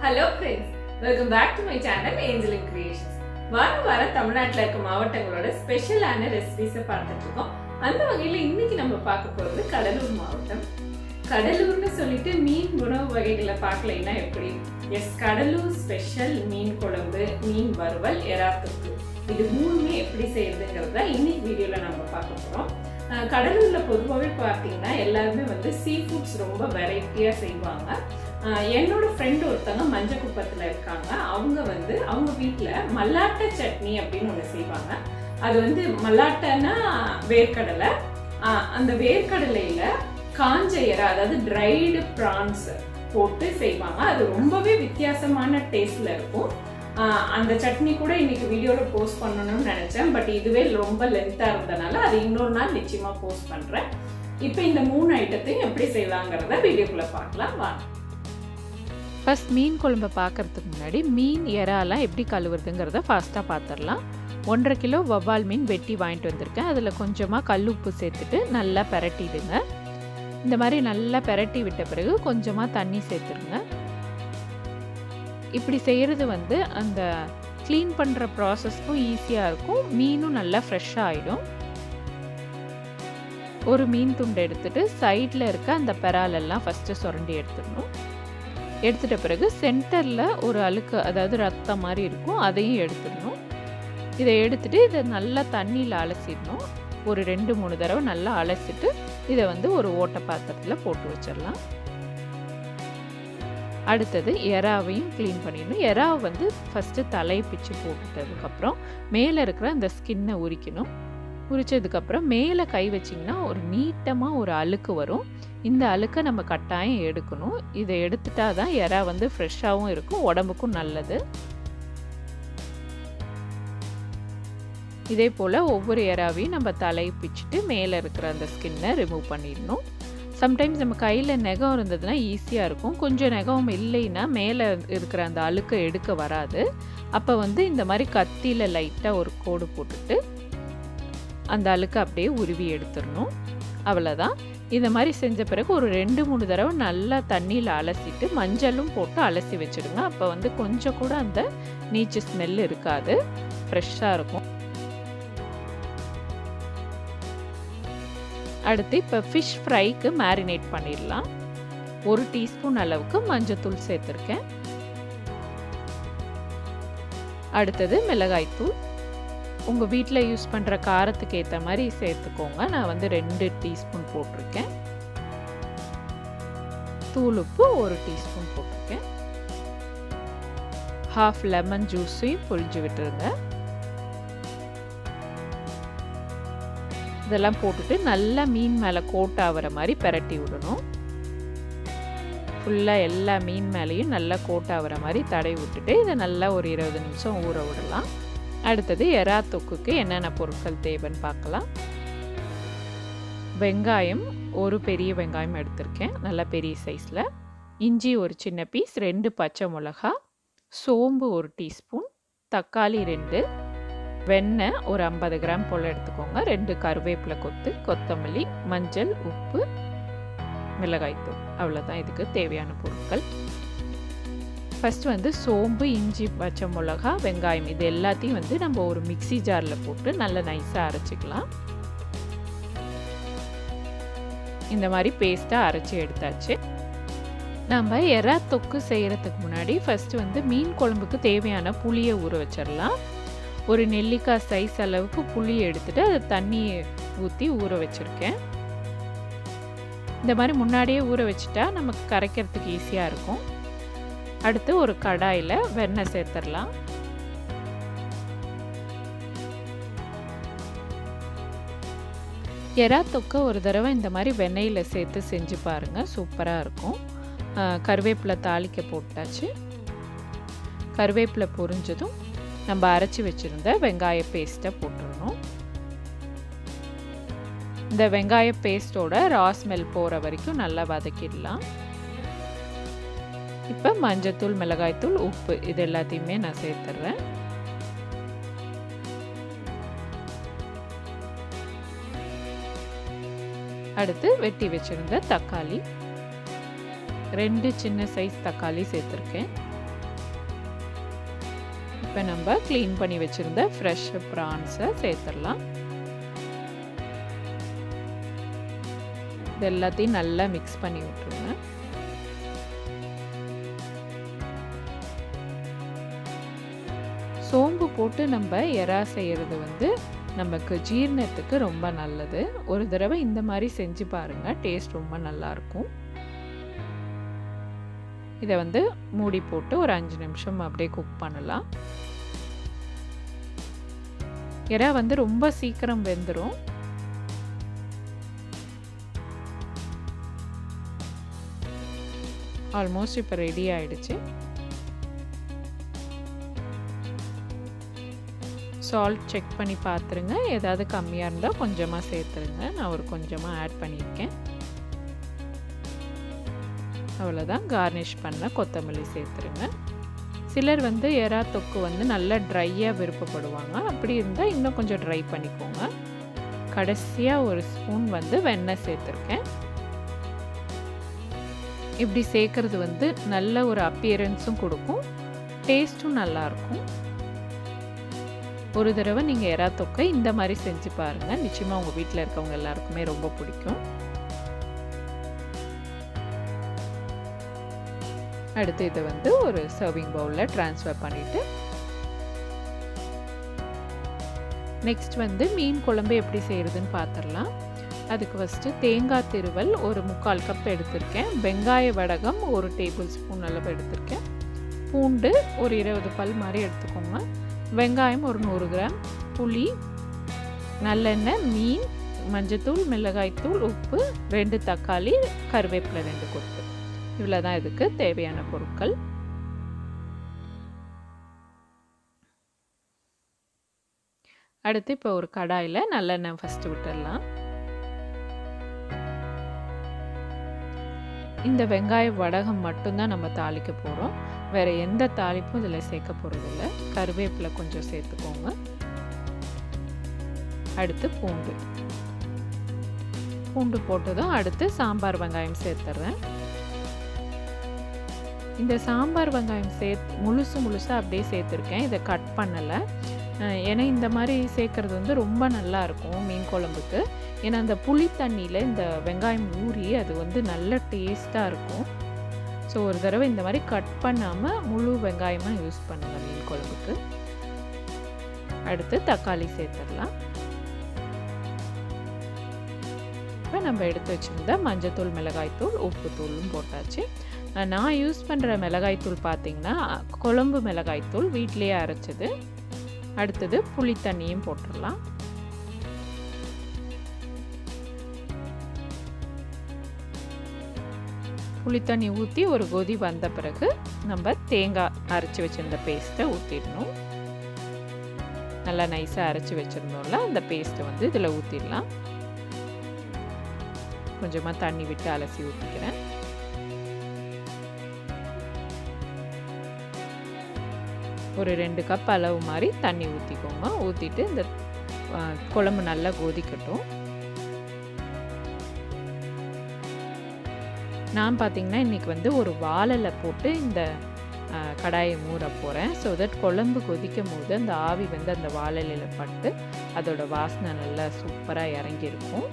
Hello friends, welcome back to my channel Angel in Creations. வார தமிழ்நாட்டில் இருக்க மாவட்டங்களோட ஸ்பெஷலான ரெசிபிஸை பார்த்துட்டு இருக்கோம். அந்த வகையில் இன்னைக்கு நம்ம பார்க்க போகிறது கடலூர் மாவட்டம். கடலூர்னு சொல்லிட்டு மீன் உணவு வகைகளை பார்க்கலைன்னா எப்படி? எஸ், கடலூர் ஸ்பெஷல் மீன் குழம்பு, மீன் வறுவல், எறா தொக்கு, இது மூணுமே எப்படி செய்யறதுங்கிறத இன்னைக்கு வீடியோவில் நம்ம பார்க்க போகிறோம். கடலூரில் பொதுவாகவே பார்த்தீங்கன்னா எல்லாருமே சீ ஃபுட்ஸ் ரொம்ப வெரைட்டியாக செய்வாங்க. என்னோட ஃப்ரெண்டு ஒருத்தவங்க மஞ்சக்குப்பத்தில் இருக்காங்க. அவங்க வீட்டில் மல்லாட்டை சட்னி அப்படின்னு ஒன்று செய்வாங்க. அது மல்லாட்டைன்னா வேர்க்கடலை. அந்த வேர்க்கடலையில் காஞ்ச எறா, அதாவது ட்ரைடு ப்ரான்ஸ் போட்டு செய்வாங்க. அது ரொம்பவே வித்தியாசமான டேஸ்டில் இருக்கும். அந்த சட்னி கூட இன்னைக்கு வீடியோவில் போஸ்ட் பண்ணணும்னு நினச்சேன். பட் இதுவே ரொம்ப லென்த்தாக இருந்தனால அது இன்னொரு நாள் நிச்சயமாக போஸ்ட் பண்ணுறேன். இப்போ இந்த 3 ஐட்டத்தையும் எப்படி செய்யலாங்கிறத வீடியோக்குள்ளே பார்க்கலாம் வாங்க. ஃபஸ்ட் மீன் குழம்பை பார்க்குறதுக்கு முன்னாடி மீன் எறாலாம் எப்படி கழுவுறதுங்கிறத ஃபாஸ்ட்டாக பார்த்துடலாம். 1.5 கிலோ வவ்வால் மீன் வெட்டி வாங்கிட்டு வந்திருக்கேன். அதில் கொஞ்சமாக கல்லுப்பு சேர்த்துட்டு நல்லா பெரட்டிடுங்க. இந்த மாதிரி நல்லா பெரட்டி விட்ட பிறகு கொஞ்சமாக தண்ணி சேர்த்துருங்க. இப்படி செய்கிறது அந்த க்ளீன் பண்ணுற ப்ராசஸ்க்கும் ஈஸியாக இருக்கும். மீனும் நல்லா ஃப்ரெஷ்ஷாக ஆகிடும். ஒரு மீன் துண்டை எடுத்துகிட்டு சைடில் இருக்க அந்த பெராலெல்லாம் ஃபஸ்ட்டு சுரண்டி எடுத்துடணும். எடுத்துட்ட பிறகு சென்டரில் ஒரு அழுக்கு, அதாவது ரத்தம் மாதிரி இருக்கும், அதையும் எடுத்துடணும். இதை எடுத்துகிட்டு இதை நல்லா தண்ணியில் அலசிடணும். ஒரு 2-3 தடவை நல்லா அலசிட்டு இதை ஒரு ஓட்டை பாத்திரத்தில் போட்டு வச்சிடலாம். அடுத்தது எறாவையும் க்ளீன் பண்ணிடணும். எறாவை ஃபஸ்ட்டு தலையை பிச்சு போட்டுட்டதுக்கப்புறம் மேலே இருக்கிற அந்த ஸ்கின்னை உரிக்கணும். உரிச்சதுக்கப்புறம் மேலே கை வச்சிங்கன்னா ஒரு நீட்டமாக ஒரு அழுக்கு வரும். இந்த அழுக்கை நம்ம கட்டாயம் எடுக்கணும். இதை எடுத்துட்டா தான் எறா ஃப்ரெஷ்ஷாகவும் இருக்கும், உடம்புக்கும் நல்லது. இதே போல் ஒவ்வொரு எறாவையும் நம்ம தலையை பிச்சுட்டு மேலே இருக்கிற அந்த ஸ்கின்னை ரிமூவ் பண்ணிடணும். சம்டைம்ஸ் நம்ம கையில் நெகம் இருந்ததுன்னா ஈஸியாக இருக்கும். கொஞ்சம் நெகம் இல்லைன்னா மேலே இருக்கிற அந்த அழுக்கை எடுக்க வராது. அப்போ இந்த மாதிரி கத்தியில் லைட்டாக ஒரு கோடு போட்டுட்டு அந்த அழுக்கை அப்படியே உருவி எடுத்துடணும். அவ்வளோதான். இந்த மாதிரி செஞ்ச பிறகு ஒரு 2-3 தடவை நல்லா தண்ணியில் அலசிட்டு மஞ்சளும் போட்டு அலசி வச்சுடுங்க. அப்போ கொஞ்சம் கூட அந்த நீச்சு ஸ்மெல் இருக்காது, ஃப்ரெஷ்ஷாக இருக்கும். அடுத்து இப்போ ஃபிஷ் ஃப்ரைக்கு மேரினேட் பண்ணிடலாம். 1 டீஸ்பூன் அளவுக்கு மஞ்சத்தூள் சேர்த்துருக்கேன். அடுத்தது மிளகாய்த்தூள். உங்கள் வீட்டில் யூஸ் பண்ணுற காரத்துக்கு ஏற்ற மாதிரி சேர்த்துக்கோங்க. நான் 2 டீஸ்பூன் போட்டிருக்கேன். தூள் உப்பு 1 டீஸ்பூன் போட்டிருக்கேன். 1/2 லெமன் ஜூஸையும் புழிஞ்சு விட்டுருங்க. இதெல்லாம் போட்டுட்டு நல்லா மீன் மேலே கோட் ஆகிற மாதிரி பெரட்டி விடணும். ஃபுல்லாக எல்லா மீன் மேலேயும் நல்லா கோட் ஆகிற மாதிரி தடவி விட்டுட்டு இதை நல்லா ஒரு 20 நிமிஷம் ஊற விடலாம். அடுத்தது எறா தொக்குக்கு என்னென்ன பொருட்கள் தேவைன்னு பார்க்கலாம். வெங்காயம், ஒரு பெரிய வெங்காயம் எடுத்திருக்கேன், நல்லா பெரிய சைஸில். இஞ்சி ஒரு சின்ன பீஸ், 2 பச்சை மிளகா, சோம்பு 1 டீஸ்பூன், தக்காளி 2, வெண்ணெய் ஒரு 50 கிராம் போல் எடுத்துக்கோங்க, 2 கருவேப்பிலை கொத்து, கொத்தமல்லி, மஞ்சள், உப்பு, மிளகாய்த்தூள். அவ்வளோதான் இதுக்கு தேவையான பொருட்கள். ஃபஸ்ட்டு சோம்பு, இஞ்சி, பச்சை மிளகா, வெங்காயம் இது எல்லாத்தையும் நம்ம ஒரு மிக்ஸி ஜாரில் போட்டு நல்லா நைஸாக அரைச்சிக்கலாம். இந்த மாதிரி பேஸ்ட்டாக அரைச்சி எடுத்தாச்சு. நம்ம எறா தொக்கு செய்கிறதுக்கு முன்னாடி ஃபஸ்ட்டு மீன் குழம்புக்கு தேவையான புளியை ஊற வச்சிடலாம். ஒரு நெல்லிக்காய் சைஸ் அளவுக்கு புளி எடுத்துகிட்டு அதை தண்ணியை ஊற்றி ஊற வச்சுருக்கேன். இந்த மாதிரி முன்னாடியே ஊற வச்சுட்டா நமக்கு கரைக்கிறதுக்கு ஈஸியாக இருக்கும். அடுத்து ஒரு கடாயில் வெண்ணெய் சேர்த்துடலாம். எறா தொக்கை ஒரு தடவை இந்த மாதிரி வெண்ணெயில் சேர்த்து செஞ்சு பாருங்கள், சூப்பராக இருக்கும். கருவேப்பிலை தாளிக்க போட்டாச்சு. கருவேப்பிலை பொரிஞ்சதும் நம்ம அரைச்சி வச்சுருந்த வெங்காய பேஸ்ட்டை போட்டுடணும். இந்த வெங்காய பேஸ்ட்டோட ரா ஸ்மெல் போகிற வரைக்கும் நல்லா வதக்கிடலாம். இப்போ மஞ்சத்தூள், மிளகாய்த்தூள், உப்பு இது எல்லாத்தையுமே நான் சேர்த்துடுறேன். அடுத்து வெட்டி வச்சுருந்த தக்காளி, 2 சின்ன சைஸ் தக்காளி சேர்த்துருக்கேன். இப்போ நம்ம க்ளீன் பண்ணி வச்சுருந்த ஃப்ரெஷ் ப்ரான்ஸை சேர்த்துடலாம். இது எல்லாத்தையும் நல்லா மிக்ஸ் பண்ணி விட்டுருங்க. சோம்பு போட்டு நம்ம எறா செய்கிறது வந்து நமக்கு ஜீரணத்துக்கு ரொம்ப நல்லது. ஒரு தடவை இந்த மாதிரி செஞ்சு பாருங்கள், டேஸ்ட் ரொம்ப நல்லாயிருக்கும். இதை வந்து மூடி போட்டு ஒரு 5 நிமிஷம் அப்படியே குக் பண்ணலாம். எறா வந்து ரொம்ப சீக்கிரம் வெந்துடும். ஆல்மோஸ்ட் இப்போ ரெடி ஆயிடுச்சு. சால்ட் செக் பண்ணி பார்த்துருங்க. ஏதாவது கம்மியாக இருந்தால் கொஞ்சமாக சேர்த்துருங்க. நான் ஒரு கொஞ்சமாக ஆட் பண்ணியிருக்கேன். அவ்வளோதான். கார்னிஷ் பண்ண கொத்தமல்லி சேர்த்துருங்க. சிலர் வந்து எறா தொக்கு வந்து நல்லா ட்ரையாக விருப்பப்படுவாங்க. அப்படி இருந்தால் இன்னும் கொஞ்சம் ட்ரை பண்ணிக்கோங்க. கடைசியாக ஒரு ஸ்பூன் வந்து வெண்ணெய் சேர்த்துருக்கேன். இப்படி சேர்க்கறது வந்து நல்ல ஒரு அப்பியரன்ஸும் கொடுக்கும், டேஸ்ட்டும் நல்லாயிருக்கும். ஒரு தடவை நீங்கள் எறா தொக்கை இந்த மாதிரி செஞ்சு பாருங்கள். நிச்சயமாக உங்கள் வீட்டில் இருக்கவங்க எல்லாருக்குமே ரொம்ப பிடிக்கும். அடுத்து இதை வந்து ஒரு சர்விங் பவுலில் ட்ரான்ஸ்ஃபர் பண்ணிவிட்டு நெக்ஸ்ட் வந்து மீன் குழம்பு எப்படி செய்கிறதுன்னு பார்த்துடலாம். அதுக்கு ஃபஸ்ட்டு தேங்காய் திருவல் ஒரு 3/4 கப் எடுத்திருக்கேன். வெங்காய வடகம் ஒரு டேபிள் ஸ்பூன் அளவு எடுத்திருக்கேன். பூண்டு ஒரு 20 பல் மாதிரி எடுத்துக்கோங்க. வெங்காயம் ஒரு 100 கிராம், புளி, நல்லெண்ணெய், மீன், மஞ்சத்தூள், மிளகாய்த்தூள், உப்பு, 2 தக்காளி, கருவேப்பிலை 2 கொத்து. இவ்வளோ தான் இதுக்கு தேவையான பொருட்கள். அடுத்து இப்போ ஒரு கடாயில் நல்லெண்ணெய் ஃபஸ்ட்டு விட்டுடலாம். இந்த வெங்காய வடகம் மட்டும்தான் நம்ம தாளிக்க போகிறோம். வேறு எந்த தாளிப்பும் இதில் சேர்க்க போகிறதில்ல. கருவேப்பிலை கொஞ்சம் சேர்த்துக்கோங்க. அடுத்து பூண்டு போட்டதும் அடுத்து சாம்பார் வெங்காயம் சேர்த்துட்றேன். இந்த சாம்பார் வெங்காயம் முழுசாக அப்படியே சேர்த்துருக்கேன். இதை கட் பண்ணலை. ஏன்னா இந்த மாதிரி சேர்க்குறது வந்து ரொம்ப நல்லாயிருக்கும் மீன் குழம்புக்கு. ஏன்னா அந்த புளி தண்ணியில் இந்த வெங்காயம் ஊறி அது வந்து நல்ல டேஸ்ட்டாக இருக்கும். ஸோ ஒரு தடவை இந்த மாதிரி கட் பண்ணாமல் முழு வெங்காயமாக யூஸ் பண்ணுங்கள் மீன் குழம்புக்கு. அடுத்து தக்காளி சேர்த்துடலாம். இப்போ நம்ம எடுத்து வச்சுருந்த மஞ்சத்தூள், மிளகாய்த்தூள், உப்புத்தூளும் போட்டாச்சு. நான் யூஸ் பண்ணுற மிளகாய்த்தூள் பார்த்திங்கன்னா குழம்பு மிளகாய்த்தூள், வீட்டிலேயே அரைச்சது. அடுத்தது புளி தண்ணியும் போட்டுடலாம். புளித்தண்ணி ஊற்றி ஒரு கொதி வந்த பிறகு நம்ம தேங்காய் அரைச்சி வச்சுருந்த பேஸ்ட்டை ஊற்றிடணும். நல்லா நைஸாக அரைச்சி வச்சுருந்தோம்ல அந்த பேஸ்ட்டை வந்து இதில் ஊற்றிடலாம். கொஞ்சமாக தண்ணி விட்டு அலசி ஊற்றிக்கிறேன். ஒரு 2 கப் அளவு மாதிரி தண்ணி ஊற்றிக்கோங்க. ஊற்றிட்டு இந்த குழம்பு நல்லா கொதிக்கட்டும். நான் பார்த்திங்கன்னா இன்றைக்கி வந்து ஒரு வாழலை போட்டு இந்த கடாயை மூட போகிறேன். ஸோ தட் குழம்பு கொதிக்கும் போது அந்த ஆவி வந்து அந்த வாழலையில் பட்டு அதோட வாசனை நல்லா சூப்பராக இறங்கியிருக்கும்.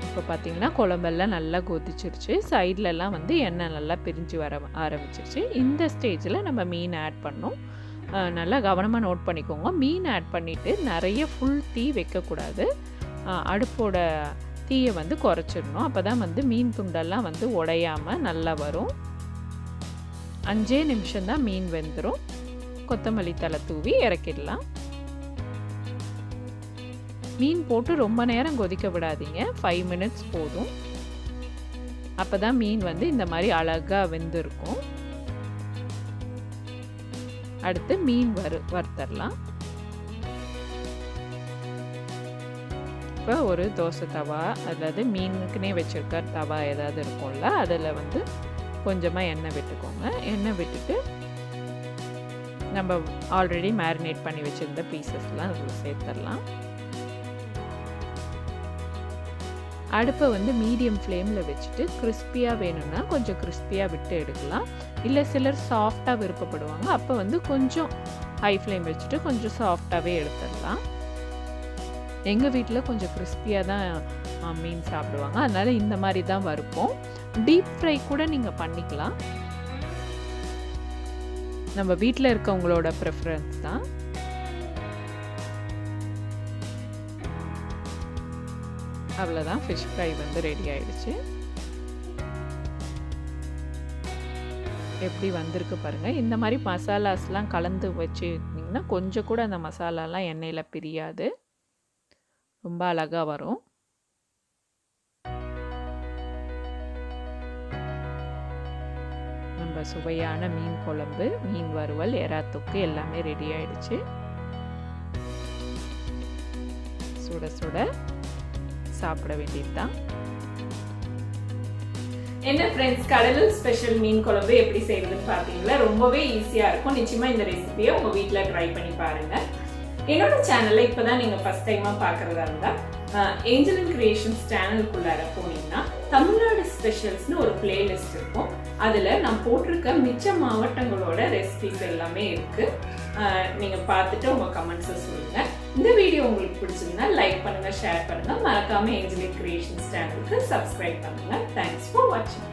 இப்போ பார்த்திங்கன்னா குழம்பெல்லாம் நல்லா கொதிச்சிருச்சு. சைட்லலாம் வந்து எண்ணெய் நல்லா பிரிஞ்சு வர ஆரம்பிச்சிருச்சு. இந்த ஸ்டேஜில் நம்ம மீன் ஆட் பண்ணோம். நல்லா கவனமாக நோட் பண்ணிக்கோங்க. மீன் ஆட் பண்ணிவிட்டு நிறைய ஃபுல் தீ வைக்கக்கூடாது. அடுப்போட தீயை வந்து குறைச்சிடணும். அப்போ தான் வந்து மீன் துண்டெல்லாம் வந்து உடையாமல் நல்லா வரும். 5 நிமிஷம்தான் மீன் வெந்துடும். கொத்தமல்லி தழை தூவி இறக்கிடலாம். மீன் போட்டு ரொம்ப நேரம் கொதிக்க விடாதீங்க. 5 மினிட்ஸ் போதும். அப்போ தான் மீன் வந்து இந்த மாதிரி அழகாக வெந்திருக்கும். அடுத்து மீன் வறுத்தரலாம். இப்போ ஒரு தோசை தவா, அதாவது மீனுக்குனே வச்சுருக்க தவா ஏதாவது இருக்கும்ல, அதில் வந்து கொஞ்சமாக எண்ணெய் விட்டுக்கோங்க. எண்ணெய் விட்டுட்டு நம்ம ஆல்ரெடி மேரினேட் பண்ணி வச்சுருந்த பீசஸ்லாம் அதில் சேர்த்துடலாம். அடுப்பை வந்து மீடியம் ஃப்ளேமில் வச்சுட்டு கிறிஸ்பியாக வேணும்னா கொஞ்சம் கிறிஸ்பியாக விட்டு எடுக்கலாம். இல்லை சிலர் சாஃப்டாக விருப்பப்படுவாங்க, அப்போ வந்து கொஞ்சம் ஹை ஃப்ளேம் வச்சுட்டு கொஞ்சம் சாஃப்டாகவே எடுத்துடலாம். எங்கள் வீட்டில் கொஞ்சம் கிறிஸ்பியாக தான் மீன் சாப்பிடுவாங்க, அதனால் இந்த மாதிரி தான் வறுப்போம். டீப் ஃப்ரை கூட நீங்கள் பண்ணிக்கலாம், நம்ம வீட்டில் இருக்கவங்களோட ப்ரிஃபரன்ஸ் தான். அவ்வளோதான், ஃபிஷ் ஃப்ரை வந்து ரெடி ஆயிடுச்சு. எப்படி வந்திருக்கு பாருங்கள். இந்த மாதிரி மசாலாஸ்லாம் கலந்து வச்சுக்கிட்டிங்கன்னா கொஞ்சம் கூட அந்த மசாலாலாம் எண்ணெயில் பிரியாது, ரொம்ப அழகாக வரும். நம்ம சுவையான மீன் குழம்பு, மீன் வறுவல், எறா தொக்கு எல்லாமே ரெடி ஆயிடுச்சு. சுட சுட சாப்பிட வேண்டியதுதான். என்ன ஃப்ரெண்ட்ஸ், கடலூர் ஸ்பெஷல் மீன் குழம்பு எப்படி செய்யறதுன்னு பார்த்தீங்களா? ரொம்பவே ஈஸியாக இருக்கும். நிச்சயமா இந்த ரெசிபியை உங்க வீட்டில் ட்ரை பண்ணி பாருங்க. என்னோட சேனலை இப்போதான் நீங்க ஃபர்ஸ்ட் டைமா பார்க்கறதா இருந்தா ஏஞ்சல் அண்ட் கிரியேஷன்ஸ் சேனலுக்குள்ளார போனீங்கன்னா தமிழ்நாடு ஸ்பெஷல்ஸ்னு ஒரு பிளேலிஸ்ட் இருக்கும். அதுல நான் போட்டிருக்க மிச்ச மாவட்டங்களோட ரெசிபிஸ் எல்லாமே இருக்கு. நீங்க பார்த்துட்டு உங்க கமெண்ட்ஸை சொல்லுங்க. இந்த வீடியோ உங்களுக்கு பிடிச்சிருந்தா லைக் பண்ணுங்க, ஷேர் பண்ணுங்க, மறக்காம ஏஞ்சல் அண்ட் கிரியேஷன்ஸ் சேனலுக்கு சப்ஸ்கிரைப் பண்ணுங்க. தேங்க்ஸ் ஃபார் வாட்சிங்.